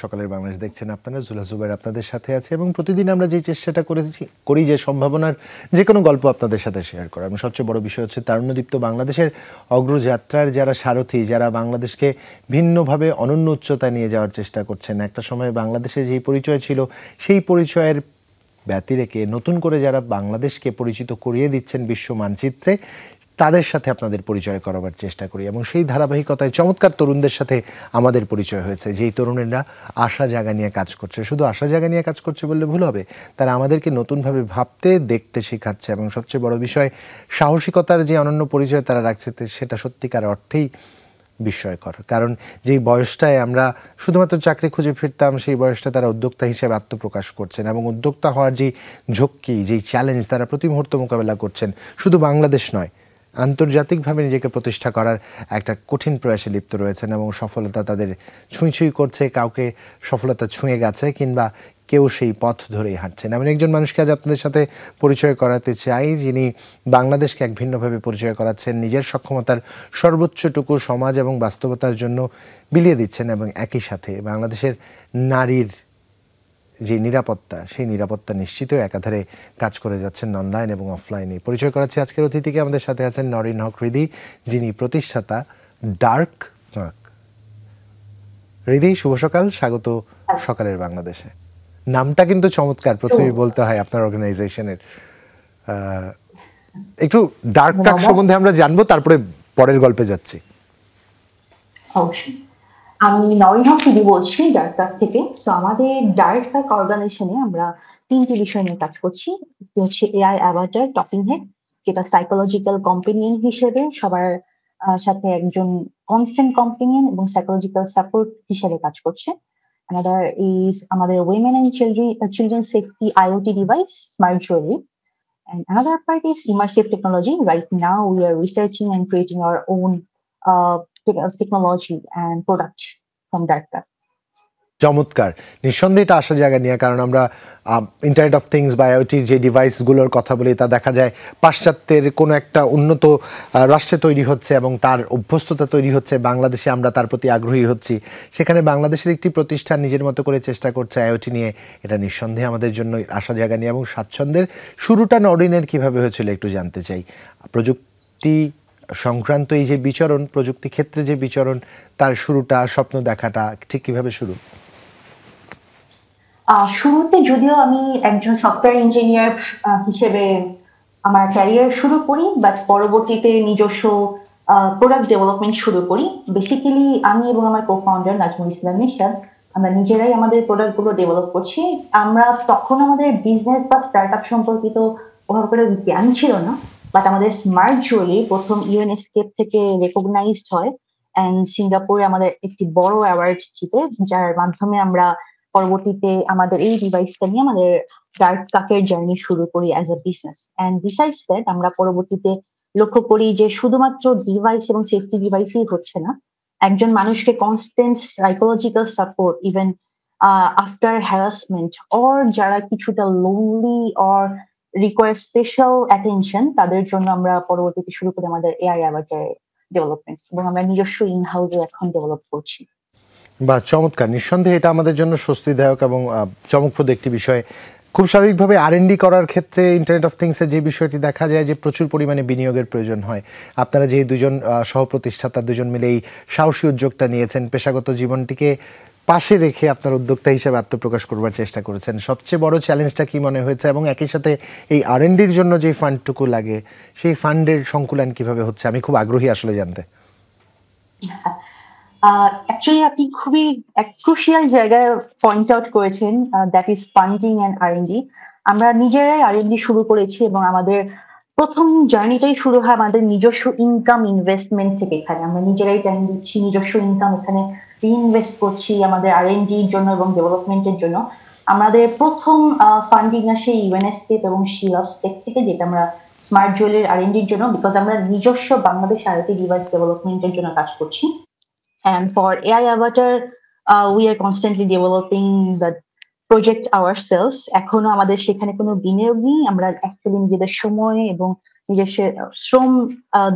সকালের বাংলাদেশ দেখছেন আপনারা, জুলা জুবাইর আপনাদের সাথে আছে এবং প্রতিদিন আমরা যে চেষ্টাটা করি যে সম্ভাবনার যে কোনো গল্প আপনাদের সাথে শেয়ার করা। এবং সবচেয়ে বড় বিষয় হচ্ছে তারুণ্যদীপ্ত বাংলাদেশের অগ্রযাত্রার যারা সারথি, যারা বাংলাদেশকে ভিন্নভাবে অনন্য উচ্চতায় নিয়ে যাওয়ার চেষ্টা করছেন। একটা সময় বাংলাদেশের যেই পরিচয় ছিল সেই পরিচয়ের ব্যতি রেখে নতুন করে যারা বাংলাদেশকে পরিচিত করিয়ে দিচ্ছেন বিশ্ব মানচিত্রে, তাদের সাথে আপনাদের পরিচয় করাবার চেষ্টা করি। এবং সেই ধারাবাহিকতায় চমৎকার তরুণদের সাথে আমাদের পরিচয় হয়েছে, যেই তরুণেরা আশা জাগা নিয়ে কাজ করছে। শুধু আশা জাগা নিয়ে কাজ করছে বললে ভুল হবে, তারা আমাদেরকে নতুনভাবে ভাবতে দেখতে শেখাচ্ছে। এবং সবচেয়ে বড় বিষয়, সাহসিকতার যে অনন্য পরিচয় তারা রাখছে, সেটা সত্যিকার অর্থেই বিস্ময়কর। কারণ যেই বয়সটায় আমরা শুধুমাত্র চাকরি খুঁজে ফিরতাম, সেই বয়সটা তারা উদ্যোক্তা হিসেবে আত্মপ্রকাশ করছেন। এবং উদ্যোক্তা হওয়ার যেই ঝক্কি, যেই চ্যালেঞ্জ তারা প্রতি মুহূর্ত মোকাবেলা করছেন, শুধু বাংলাদেশ নয়, আন্তর্জাতিকভাবে নিজেকে প্রতিষ্ঠা করার একটা কঠিন প্রয়াসে লিপ্ত রয়েছেন। এবং সফলতা তাদের ছুঁই করছে, কাউকে সফলতা ছুঁয়ে গেছে, কিংবা কেউ সেই পথ ধরেই হাঁটছেন। এমন একজন মানুষকে আজ আপনাদের সাথে পরিচয় করাতে চাই, যিনি বাংলাদেশকে এক ভিন্নভাবে পরিচয় করাচ্ছেন, নিজের সক্ষমতার সর্বোচ্চটুকু সমাজ এবং বাস্তবতার জন্য বিলিয়ে দিচ্ছেন, এবং একই সাথে বাংলাদেশের নারীর যে নিরাপত্তা, সেই নিরাপত্তা নিশ্চিতও একাধারে কাজ করে যাচ্ছেন অনলাইন এবং অফলাইনে। পরিচয় করাচ্ছি আজকের অতিথিকে। আমাদের সাথে আছেন নরিন হক হৃদি, যিনি প্রতিষ্ঠাতা ডার্ক মার্ক। হৃদি, শুভ সকাল, স্বাগত সকালের বাংলাদেশে। নামটা কিন্তু চমৎকার, প্রথমেই বলতে হয় আপনার অর্গানাইজেশনের। একটু ডার্ক মার্ক সম্বন্ধে আমরা জানবো, তারপরে পরের গল্পে যাচ্ছি। অবশ্যই। আমি নরিন হক হৃদি বলছি ডার্ক পার্ক থেকে। সো আমাদের ডার্ক পার্ক অর্গানাইজেশনে আমরা 3টি বিষয় নিয়ে কাজ করছি। একটি হচ্ছে এআই অ্যাভাটার টকিং হেড, যেটা সাইকোলজিক্যাল কম্পেনিয়ন হিসেবে সবার সাথে একজন কনস্ট্যান্ট কম্পেনিয়ন এবং সাইকোলজিক্যাল সাপোর্ট হিসেবে কাজ করছে। Another is আমাদের women and children safety IoT device, smart jewelry. And another part is immersive technology. Right now, we are researching and creating our own technology and product from Darka. চমৎকার, নিঃসন্দেহে এটা আসার জায়গা নিয়ে। কারণ আমরা ইন্টারনেট অফ থিংস বা আইওটির যে ডিভাইসগুলোর কথা বলি, তা দেখা যায় পাশ্চাত্যের কোনো একটা উন্নত রাষ্ট্রে তৈরি হচ্ছে এবং তার অভ্যস্ততা তৈরি হচ্ছে, বাংলাদেশে আমরা তার প্রতি আগ্রহী হচ্ছি। সেখানে বাংলাদেশের একটি প্রতিষ্ঠান নিজের মতো করে চেষ্টা করছে আইওটি নিয়ে, এটা নিঃসন্দেহে আমাদের জন্য আশা জায়গা নিয়ে। এবং স্বাচ্ছন্দ্যের শুরুটা নরিনের কীভাবে হয়েছিল একটু জানতে চাই। প্রযুক্তি সংক্রান্ত এই যে বিচরণ, প্রযুক্তি ক্ষেত্রে যে বিচরণ, তার শুরুটা, স্বপ্ন দেখাটা ঠিক কীভাবে শুরু? শুরুতে যদিও আমি একজন সফটওয়্যার ইঞ্জিনিয়ার হিসেবে আমার ক্যারিয়ার শুরু করি, বাট পরবর্তীতে নিজস্ব প্রোডাক্ট ডেভেলপমেন্ট শুরু করি। বেসিক্যালি আমি এবং আমার কো-ফাউন্ডার নাজমুল ইসলাম নিশাদ, আমরা নিজেরাই আমাদের প্রোডাক্টগুলো ডেভেলপ করছি। আমরা তখন আমাদের বিজনেস বা স্টার্ট আপ সম্পর্কিত ওভাবে করে জ্ঞান ছিল না, বাট আমাদের স্মার্ট জুয়েলারি প্রথম ইউএনএসকেপ থেকে রেকগনাইজড হয় অ্যান্ড সিঙ্গাপুরে আমাদের একটি বড় অ্যাওয়ার্ড জিতে, যার মাধ্যমে আমরা পরবর্তীতে আমাদের এই ডিভাইসটা নিয়ে আমাদের ডার্ক কাকের জার্নি শুরু করি as a business. And besides that আমরা পরবর্তীতে লক্ষ্য করি যে শুধুমাত্র ডিভাইস এবং সেফটি ডিভাইসই হচ্ছে না, একজন মানুষকে constant psychological support, even after harassment or যারা কিছুটা lonely or require special attention, তাদের জন্য আমরা পরবর্তীতে শুরু করি আমাদের এআই অ্যাভাটার ডেভেলপমেন্ট, এবং আমরা নিজস্ব ইন হাউসে এখন ডেভেলপ করছি। বা চমৎকার, নিঃসন্দেহে এটা আমাদের জন্য স্বস্তিদায়ক এবং চমকপ্রদ একটি বিষয়। খুব স্বাভাবিকভাবে আর&ডি করার ক্ষেত্রে ইন্টারনেট অফ থিংসের যে বিষয়টি দেখা যায় যে প্রচুর পরিমাণে বিনিয়োগের প্রয়োজন হয়। আপনারা যে দুজন সহপ্রতিষ্ঠাতা, দুজন মিলে এই সাহসী উদ্যোগটা নিয়েছেন, পেশাগত জীবনটিকে পাশে রেখে আপনার উদ্যোক্তা হিসেবে আত্মপ্রকাশ করবার চেষ্টা করেছেন। সবচেয়ে বড় চ্যালেঞ্জটা কি মনে হয়েছে? এবং একই সাথে এই আর&ডির জন্য যে ফান্ডটুকু লাগে, সেই ফান্ডের সংকুলান কিভাবে হচ্ছে? আমি খুব আগ্রহী আসলে জানতে। অ্যাকচুয়ালি আপনি খুবই এক ক্রুশিয়াল জায়গায় পয়েন্ট আউট করেছেন, দ্যাট ইজ ফান্ডিং অ্যান্ড আর&ডি। আমরা নিজেরাই আর&ডি শুরু করেছি এবং আমাদের প্রথম জার্নিটাই শুরু হয় আমাদের নিজস্ব ইনকাম ইনভেস্টমেন্ট থেকে। এখানে আমরা নিজেরাই টাইম দিচ্ছি, নিজস্ব ইনকাম এখানে রিইনভেস্ট করছি আমাদের আর&ডির জন্য এবং ডেভেলপমেন্টের জন্য। আমাদের প্রথম ফান্ডিং আসে ইউএনএসকেপ এবং শিলভস্টেক থেকে, যেটা আমরা স্মার্ট জুয়েলারি আর&ডির জন্য, বিকজ আমরা নিজস্ব বাংলাদেশ আইওটি ডিভাইস ডেভেলপমেন্টের জন্য কাজ করছি। And for AI Avatar, we are constantly developing the project ourselves. এখনো আমাদের সেখানে কোনো বিনিয়োগ নেই, আমরা অ্যাকচুয়ালি নিজেদের সময় এবং নিজস্ব শ্রম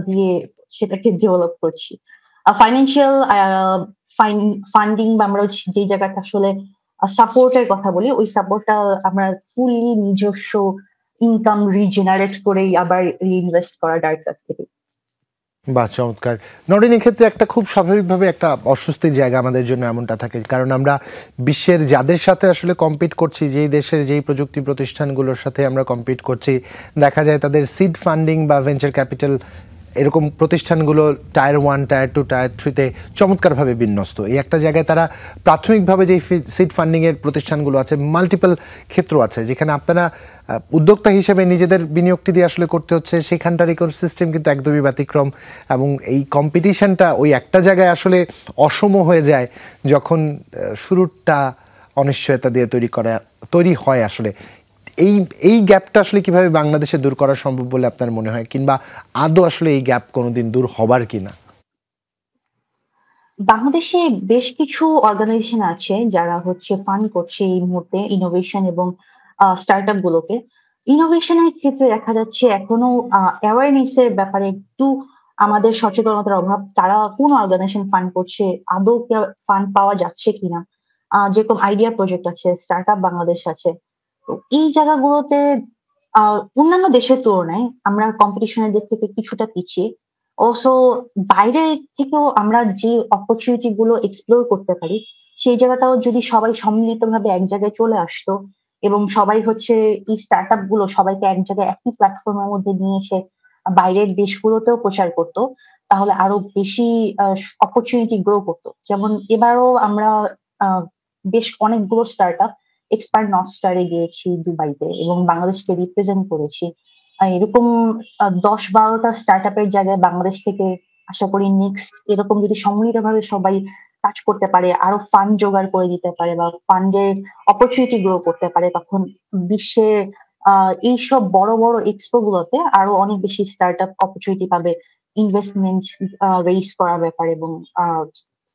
দিয়ে সেটাকে ডেভেলপ করছি। ফাইন্যান্সিয়াল ফান্ডিং বা আমরা যে জায়গাটা আসলে সাপোর্টের কথা বলি, ওই সাপোর্টটা আমরা ফুললি নিজস্ব ইনকাম রিজেনারেট করেই আবার রিইনভেস্ট করা দরকার থেকে। বাহ, চমৎকার। নরেন, এক্ষেত্রে একটা খুব স্বাভাবিকভাবে একটা অস্বস্তির জায়গা আমাদের জন্য এমনটা থাকে, কারণ আমরা বিশ্বের যাদের সাথে আসলে কম্পিট করছি, যেই দেশের যেই প্রযুক্তি প্রতিষ্ঠানগুলোর সাথে আমরা কম্পিট করছি, দেখা যায় তাদের সিড ফান্ডিং বা ভেঞ্চার ক্যাপিটাল এরকম প্রতিষ্ঠানগুলো টায়ার 1, টায়ার 2, টায়ার 3-তে চমৎকারভাবে বিন্যস্ত। এই একটা জায়গায় তারা প্রাথমিকভাবে যেই সিড ফান্ডিংয়ের প্রতিষ্ঠানগুলো আছে, মাল্টিপল ক্ষেত্র আছে যেখানে আপনারা উদ্যোক্তা হিসেবে নিজেদের বিনিয়োগটি দিয়ে আসলে করতে হচ্ছে, সেখানটার ইকোসিস্টেম কিন্তু একদমই ব্যতিক্রম। এবং এই কম্পিটিশনটা ওই একটা জায়গায় আসলে অসম হয়ে যায় যখন শুরুটা অনিশ্চয়তা দিয়ে তৈরি হয় আসলে। এই এই গ্যাপটা আসলে কিভাবে বাংলাদেশে দূর করা সম্ভব বলে আপনার মনে হয়, কিংবা আদৌ আসলে এই গ্যাপ কোনোদিন দূর হবার কিনা? বাংলাদেশে বেশ কিছু অর্গানাইজেশন আছে যারা হচ্ছে ফান্ড করছে এই মুহূর্তে ইনোভেশন এবং স্টার্টআপ গুলোকে। ইনোভেশনের ক্ষেত্রে দেখা যাচ্ছে এখনো অ্যাওয়ারনেস এর ব্যাপারে একটু আমাদের সচেতনতার অভাব। তারা কোন অর্গানাইজেশন ফান্ড করছে, আদৌ ফান্ড পাওয়া যাচ্ছে কিনা। যেরকম আইডিয়া প্রজেক্ট আছে, স্টার্টআপ বাংলাদেশ আছে। তো এই জায়গাগুলোতে অন্যান্য দেশের তুলনায় আমরা কম্পিটিশনের দিক থেকে কিছুটা পিছিয়ে। অলসো বাইরে থেকেও আমরা যে অপরচুনিটি গুলো এক্সপ্লোর করতে পারি, সেই জায়গাটাও যদি সবাই সম্মিলিতভাবে এক জায়গায় চলে আসতো এবং সবাই হচ্ছে এই স্টার্টআপ গুলো সবাইকে এক জায়গায় একই প্ল্যাটফর্মের মধ্যে নিয়ে এসে বাইরের দেশগুলোতেও প্রচার করতো, তাহলে আরো বেশি অপরচুনিটি গ্রো করতো। যেমন এবারও আমরা আহ, বেশ অনেকগুলো স্টার্টআপ এক্সপার্ট নর্থ স্টারে গিয়েছি দুবাইতে এবং বাংলাদেশকে রিপ্রেজেন্ট করেছি। এরকম 10-12টা স্টার্টআপের জায়গায় বাংলাদেশ থেকে আশা করি নেক্সট এরকম যদি সম্মিলিতভাবে সবাই কাজ করতে পারে, আরো ফান্ড জোগাড় করে দিতে পারে বা ফান্ডের অপরচুনিটি গ্রো করতে পারে, তখন বিশ্বের এইসব বড় বড় এক্সপো গুলোতে আরো অনেক বেশি স্টার্টআপ অপরচুনিটি পাবে ইনভেস্টমেন্ট রেইজ করার ব্যাপারে এবং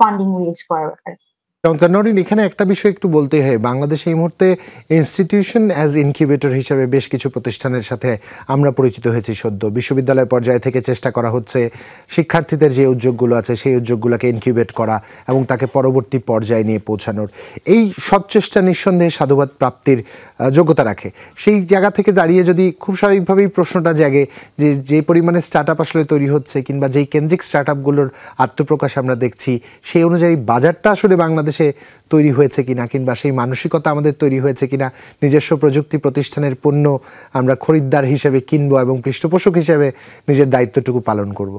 ফান্ডিং রেইজ করার ব্যাপারে। চমৎকার। নরিন, এখানে একটা বিষয় একটু বলতেই হয়, বাংলাদেশে এই মুহূর্তে ইনস্টিটিউশন অ্যাজ ইনকিউবেটর হিসেবে বেশ কিছু প্রতিষ্ঠানের সাথে আমরা পরিচিত হয়েছি সদ্য। বিশ্ববিদ্যালয় পর্যায় থেকে চেষ্টা করা হচ্ছে শিক্ষার্থীদের যে উদ্যোগগুলো আছে সেই উদ্যোগগুলোকে ইনকিউবেট করা এবং তাকে পরবর্তী পর্যায়ে নিয়ে পৌঁছানোর। এই সৎচেষ্টা নিঃসন্দেহে সাধুবাদ প্রাপ্তির যোগ্যতা রাখে। সেই জায়গা থেকে দাঁড়িয়ে যদি খুব স্বাভাবিকভাবেই প্রশ্নটা জাগে যে যে পরিমাণে স্টার্টআপ আসলে তৈরি হচ্ছে কিংবা যেই কেন্দ্রিক স্টার্টআপগুলোর আত্মপ্রকাশ আমরা দেখছি, সেই অনুযায়ী বাজারটা আসলে বাংলাদেশে তৈরি হয়েছে কিনা, কিংবা সেই মানসিকতা আমাদের তৈরি হয়েছে কিনা নিজস্ব প্রযুক্তি প্রতিষ্ঠানের পণ্য আমরা খরিদ্দার হিসেবে কিনবো এবং পৃষ্ঠপোষক হিসেবে নিজের দায়িত্বটুকু পালন করব।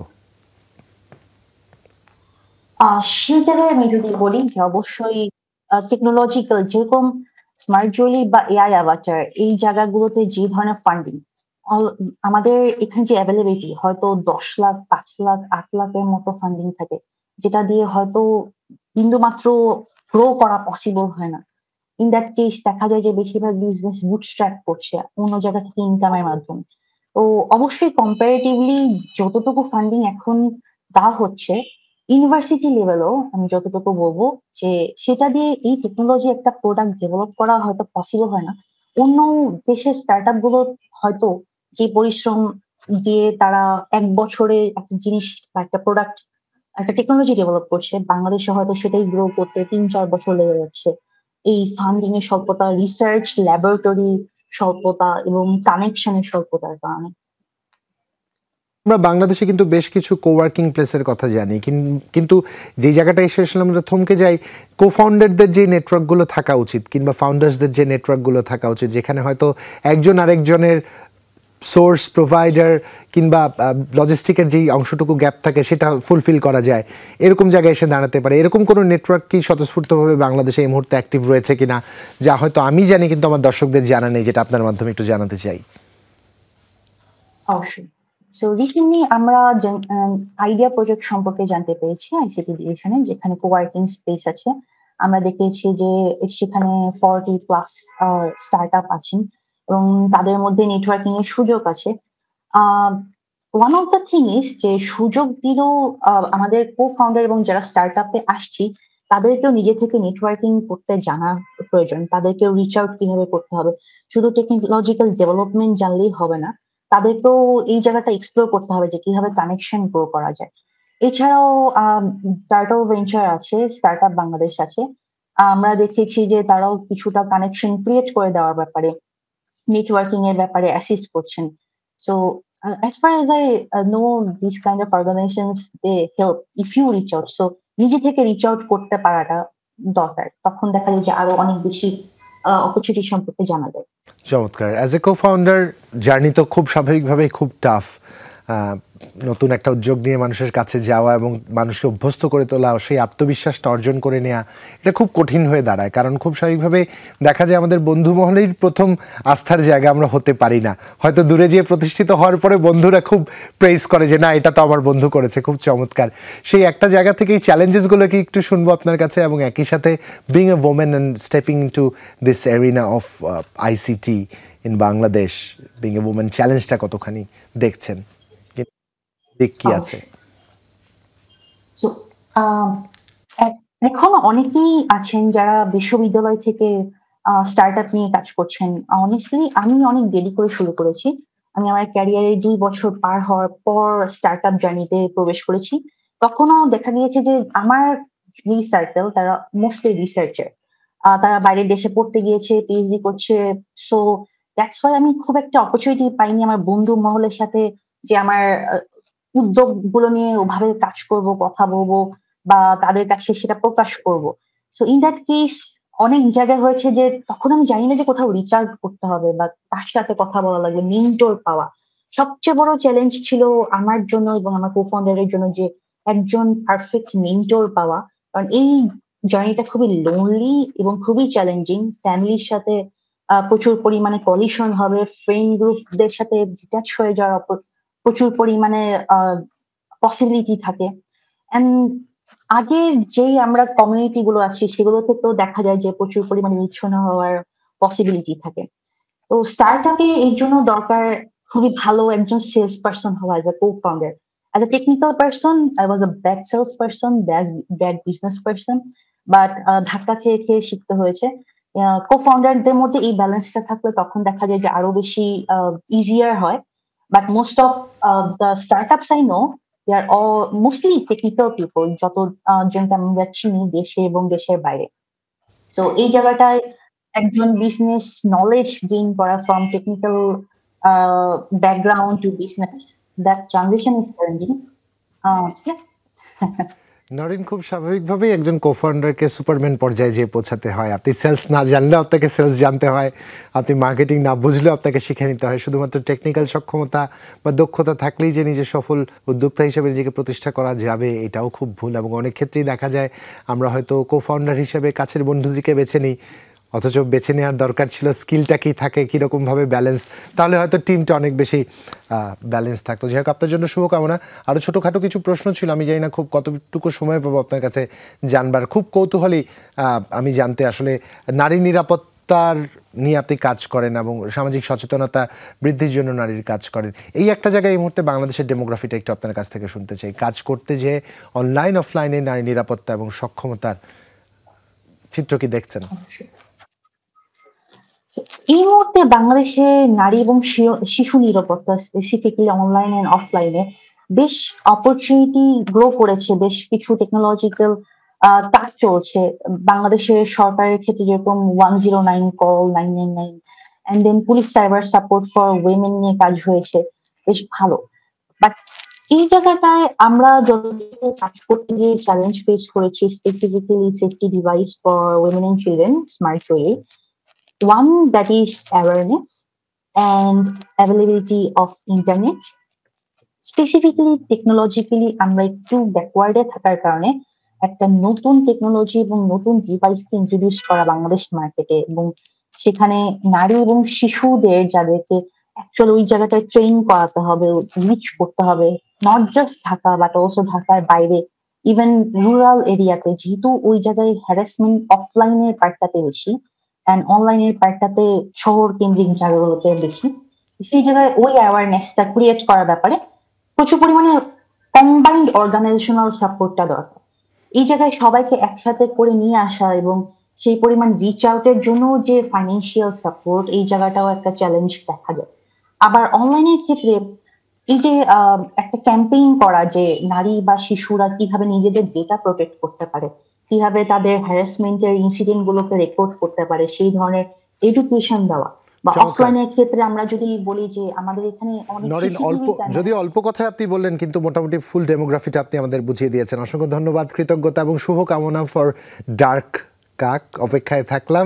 সেই জায়গায় আমি যদি বলি যে অবশ্যই টেকনোলজিক্যাল যেরকম স্মার্ট জুয়েলারি বা এআই অ্যাভাটার এই জায়গাগুলোতে যে ধরনের ফান্ডিং আমাদের এখানে যে অ্যাভেলেবিলিটি হয়তো 10 লাখ, 5 লাখ, 8 লাখের মতো ফান্ডিং থাকে, যেটা দিয়ে হয়তো বিন্দুমাত্র গ্রো করা পসিবল হয় না। ইন দ্যাট কেস দেখা যায় যে বেশিরভাগ বিজনেস বুটস্ট্র্যাপ করছে অন্য জায়গা থেকে ইনকামের মাধ্যমে। তো অবশ্যই কম্পারেটিভলি যতটুকু ফান্ডিং এখন দেওয়া হচ্ছে ইউনিভার্সিটি লেভেলও আমি যতটুকু বলবো যে সেটা দিয়ে এই টেকনোলজি একটা প্রোডাক্ট ডেভেলপ করা হয়তো পসিবল হয় না। অন্য দেশের স্টার্টআপ গুলো হয়তো যে পরিশ্রম দিয়ে তারা 1 বছরে একটা জিনিস বা একটা প্রোডাক্ট একটা টেকনোলজি ডেভেলপ করছে, বাংলাদেশে হয়তো সেটাই গ্রো করতে 3-4 বছর লেগে যাচ্ছে। এই ফান্ডিং এর স্বল্পতা, রিসার্চ ল্যাবরেটরি স্বল্পতা এবং কানেকশনের স্বল্পতার কারণে। আমরা বাংলাদেশে কিন্তু বেশ কিছু কোওয়ার্কিং প্লেসের কথা জানি, কিন্তু যে জায়গাটা এসে আসলে আমরা থমকে যাই, কো ফাউন্ডারদের যে নেটওয়ার্কগুলো থাকা উচিত কিংবা ফাউন্ডার্সদের যে নেটওয়ার্কগুলো থাকা উচিত, যেখানে হয়তো একজন আরেকজনের সোর্স প্রোভাইডার কিংবা লজিস্টিকের যেই অংশটুকু গ্যাপ থাকে সেটা ফুলফিল করা যায়, এরকম জায়গায় এসে দাঁড়াতে পারে। এরকম কোনো নেটওয়ার্ক কি স্বতঃস্ফূর্তভাবে বাংলাদেশে এই মুহূর্তে অ্যাক্টিভ রয়েছে কিনা, যা হয়তো আমি জানি কিন্তু আমার দর্শকদের জানা নেই, যেটা আপনার মাধ্যমে একটু জানাতে চাই। অবশ্যই। সো রিসেন্টলি আমরা আইডিয়া প্রজেক্ট সম্পর্কে জানতে পেরেছি আইসিটি ডিভিশনে, যেখানে কোওয়ার্কিং স্পেস আছে। আমরা দেখেছি যে সেখানে 40+ স্টার্টআপ আছেন এবং তাদের মধ্যে নেটওয়ার্কিং এর সুযোগ আছে। One of the thing is যে সুযোগ দিলেও আমাদের কো ফাউন্ডার এবং যারা স্টার্টআপে আসছি তাদেরকেও নিজে থেকে নেটওয়ার্কিং করতে জানা প্রয়োজন। তাদেরকেও রিচ আউট কিভাবে করতে হবে, শুধু টেকনোলজিক্যাল ডেভেলপমেন্ট জানলেই হবে না, তাদেরকেও এই জায়গাটা এক্সপ্লোর করতে হবে যে কিভাবে কানেকশন গ্রো করা যায়। এছাড়াও টার্টল ভেঞ্চার আছে, স্টার্টআপ বাংলাদেশ আছে। আমরা দেখেছি যে তারাও কিছুটা কানেকশন ক্রিয়েট করে দেওয়ার ব্যাপারে, নেটওয়ার্কিং এর ব্যাপারে অ্যাসিস্ট করছেন। So as far as I know, these kind of organizations, they help if you reach out. So নিজে থেকে রিচ আউট করতে পারাটা দরকার, তখন দেখা যায় যে আরো অনেক বেশি অপরচুনিটি সম্পর্কে জানা যায়। চমৎকার। As a co founder journey তো খুব স্বাভাবিকভাবেই খুব টাফ। নতুন একটা উদ্যোগ নিয়ে মানুষের কাছে যাওয়া এবং মানুষকে অভ্যস্ত করে তোলা, সেই আত্মবিশ্বাসটা অর্জন করে নেওয়া, এটা খুব কঠিন হয়ে দাঁড়ায়। কারণ খুব স্বাভাবিকভাবে দেখা যায় আমাদের বন্ধু মহলের প্রথম আস্থার জায়গা আমরা হতে পারি না। হয়তো দূরে যেয়ে প্রতিষ্ঠিত হওয়ার পরে বন্ধুরা খুব প্রেইজ করে যে না, এটা তো আমার বন্ধু করেছে, খুব চমৎকার। সেই একটা জায়গা থেকে এই চ্যালেঞ্জেসগুলো কি একটু শুনবো আপনার কাছে, এবং একই সাথে being a women and stepping in to this arena of ICT in Bangladesh, being a women চ্যালেঞ্জটা কতখানি দেখছেন, দিক কি আছে? সো এখন অনেকেই আছেন যারা বিশ্ববিদ্যালয় থেকে স্টার্টআপ নিয়ে কাজ করছেন। অনেস্টলি আমি অনেক দেরি করে শুরু করেছি। আমি আমার ক্যারিয়ারে 2 বছর পার হওয়ার পর স্টার্টআপ জার্নিতে প্রবেশ করেছি। তখনও দেখা গিয়েছে যে আমার যেই সার্কেল তারা মোস্টলি রিসার্চার। তারা বাইরের দেশে পড়তে গিয়েছে, পিএইচডি করছে। সো দ্যাটস ওয়াই আমি খুব একটা অপরচুনিটি পাইনি আমার বন্ধু মহলের সাথে যে আমার উদ্যোগগুলো নিয়ে ওভাবে কাজ করব, কথা বলবো বা তাদের কাছে সেটা প্রকাশ করব। সো ইন দ্যাট কেস অনেক জায়গায় হয়েছে যে তখন আমি জানি না যে কোথাও রিচ আউট করতে হবে বা তার সাথে কথা বলা লাগবে, মেন্টর পাওয়া। সবচেয়ে বড় চ্যালেঞ্জ ছিল আমার জন্য এবং আমার কো-ফাউন্ডারের জন্য যে একজন পারফেক্ট মেন্টর পাওয়া। কারণ এই জার্নিটা খুবই লোনলি এবং খুবই চ্যালেঞ্জিং। ফ্যামিলির সাথে প্রচুর পরিমাণে কলিশন হবে, ফ্রেন্ড গ্রুপদের সাথে ডিটাচ হয়ে যাওয়ার প্রচুর পরিমাণে পসিবিলিটি থাকে। অ্যান্ড আগে যেই আমরা কমিউনিটি গুলো আছি সেগুলো থেকেও দেখা যায় যে প্রচুর পরিমাণে বিচ্ছিন্ন হওয়ার পসিবিলিটি থাকে। তো স্টার্টআপে এর জন্য দরকার খুবই ভালো একজন সেলস পারসন হওয়া as a co-founder. As a technical person I was a bad sales person, bad business person. But ধাক্কা খেয়ে খেয়ে শিখতে হয়েছে। কো-ফাউন্ডারদের মধ্যে এই ব্যালেন্সটা থাকলে তখন দেখা যায় যে আরো বেশি ইজিয়ার হয়। But most of the startups I know, they are all mostly technical people, যত জনকে আমরা চিনি দেশে এবং দেশের বাইরে। সো এই জায়গাটায় একজন বিজনেস নলেজ গেইন করা from technical background to business, that transition is challenging. নরিন, খুব স্বাভাবিকভাবেই একজন কোফাউন্ডারকে সুপারম্যান পর্যায়ে যেয়ে পৌঁছাতে হয়। আপনি সেলস না জানলেও আপনাকে সেলস জানতে হয়, আপনি মার্কেটিং না বুঝলেও আপনাকে শিখে নিতে হয়। শুধুমাত্র টেকনিক্যাল সক্ষমতা বা দক্ষতা থাকলেই যে নিজে সফল উদ্যোক্তা হিসেবে নিজেকে প্রতিষ্ঠা করা যাবে, এটাও খুব ভুল। এবং অনেক ক্ষেত্রেই দেখা যায় আমরা হয়তো কোফাউন্ডার হিসেবে কাছের বন্ধুদেরকে বেছে নিই, অথচ বেছে নেওয়ার দরকার ছিল স্কিলটা কী থাকে, কীরকমভাবে ব্যালেন্স, তাহলে হয়তো টিমটা অনেক বেশি ব্যালেন্স থাকতো। যাই হোক, আপনার জন্য শুভকামনা। আরও ছোটোখাটো কিছু প্রশ্ন ছিল, আমি জানি না খুব কতটুকু সময় পাবো আপনার কাছে জানবার। খুব কৌতূহলী আমি জানতে, আসলে নারী নিরাপত্তার নিয়ে আপনি কাজ করেন এবং সামাজিক সচেতনতা বৃদ্ধির জন্য নারীর কাজ করেন। এই একটা জায়গায় এই মুহূর্তে বাংলাদেশের ডেমোগ্রাফিটা একটু আপনার কাছ থেকে শুনতে চাই। কাজ করতে যে অনলাইন অফলাইনে নারী নিরাপত্তা এবং সক্ষমতার চিত্র কি দেখছেন? এই মুহূর্তে বাংলাদেশে নারী এবং শিশু নিরাপত্তা স্পেসিফিক্যালি অনলাইন এন্ড অফলাইনে বেশ অপরচুনিটি গ্রো করেছে। বেশ কিছু টেকনোলজিক্যাল কাজ চলছে বাংলাদেশের সরকারের ক্ষেত্রে, যেরকম 109 call, 999 and then police cyber support for women নিয়ে কাজ হয়েছে, বেশ ভালো। বাট এই জায়গাটায় আমরা যত কাজ করতে গিয়ে চ্যালেঞ্জ ফেস করেছি, specifically safety device for women and children, smart way. One that is awareness and availability of internet. Specifically technologically আমরা একটু ব্যাকওয়ার্ডে থাকার কারণে একটা নতুন টেকনোলজি এবং নতুন ডিভাইসকে ইন্ট্রোডিউস করা বাংলাদেশ মার্কেটে, এবং সেখানে নারী এবং শিশুদের যাদেরকে অ্যাকচুয়ালি ওই জায়গাটায় ট্রেন করাতে হবে, রিচ করতে হবে, not just Dhaka but also ঢাকার বাইরে, ইভেন রুরাল এরিয়াতে, যেহেতু ওই জায়গায় হ্যারাসমেন্ট অফলাইনের পার্টটাতে বেশি অ্যান্ড অনলাইনের পার্টটাতে শহর কেন্দ্রিক জায়গাগুলোতে বেশি। সেই জায়গায় ওই অ্যাওয়ারনেসটা ক্রিয়েট করার ব্যাপারে প্রচুর পরিমাণে কম্বাইন্ড অর্গানাইজেশনাল সাপোর্টটা দরকার। এই জায়গায় সবাইকে একসাথে করে নিয়ে আসা এবং সেই পরিমাণ রিচ আউটের জন্য যে ফাইন্যান্সিয়াল সাপোর্ট, এই জায়গাটাও একটা চ্যালেঞ্জ দেখা যায়। আবার অনলাইনের ক্ষেত্রে এই যে একটা ক্যাম্পেইন করা যে নারী বা শিশুরা কিভাবে নিজেদের ডেটা প্রোটেক্ট করতে পারে, কিভাবে তাদের হ্যারাসমেন্টের ইনসিডেন্ট গুলোকে রেকর্ড করতে পারে, সেই ধরনের এডুকেশন দেওয়া। বা চমৎকার। অফলাইনের ক্ষেত্রে আমরা যদি বলি যে আমাদের এখানে অনেক নরিন, অল্প সিসিটিভি ক্যামেরা। যদিও অল্প কথায় আপনি বললেন, কিন্তু মোটামুটি ফুল ডেমোগ্রাফিটা আপনি আমাদের বুঝিয়ে দিয়েছেন। অসংখ্য ধন্যবাদ, কৃতজ্ঞতা এবং শুভকামনা ফর ডার্ক কাক। অপেক্ষায় থাকলাম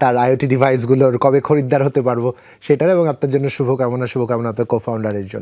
তার আইওটি ডিভাইসগুলোর কবে খরিদ্দার হতে পারবো সেটার, এবং আপনার জন্য শুভকামনা আপনার কো ফাউন্ডারের জন্য।